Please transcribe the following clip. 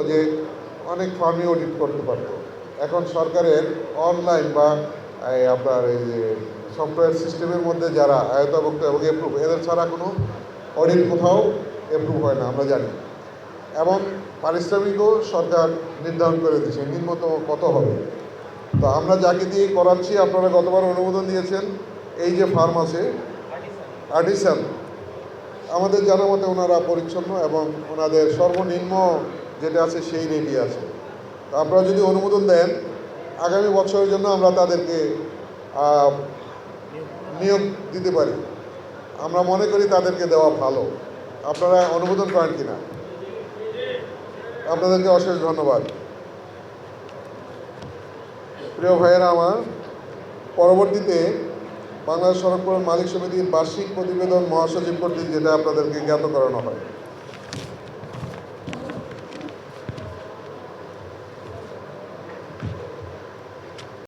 যে অনেক ফার্মই অডিট করতে পারত। এখন সরকারের অনলাইন বা আপনার এই যে সফটওয়্যার সিস্টেমের মধ্যে যারা আয়ত্তভুক্ত এবং এপ্রুভ, এদের ছাড়া কোনো অডিট কোথাও এপ্রুভ হয় না, আমরা জানি। এবং পারিশ্রমিকও সরকার নির্ধারণ করে দিয়েছে নিম্নতম কত হবে। তো আমরা যাকে দিয়ে করাচ্ছি, আপনারা গতবার অনুমোদন দিয়েছেন, এই যে ফার্ম আছে আর্টিসান, আমাদের জানা মতে ওনারা পরিচ্ছন্ন এবং ওনাদের সর্বনিম্ন যেটা আছে সেই রেটই আছে। তো আপনারা যদি অনুমোদন দেন, আগামী বছরের জন্য আমরা তাদেরকে নিয়োগ দিতে পারি। আমরা মনে করি তাদেরকে দেওয়া ভালো। আপনারা অনুমোদন করেন কিনা? আপনাদেরকে অশেষ ধন্যবাদ। প্রিয় ভাইয়েরা আমার, পরবর্তীতে বাংলাদেশ সড়ক পরিবহন মালিক সমিতির বার্ষিক প্রতিবেদন মহাসচিব কর্তৃক যেটা আপনাদেরকে জ্ঞাত করানো হয়।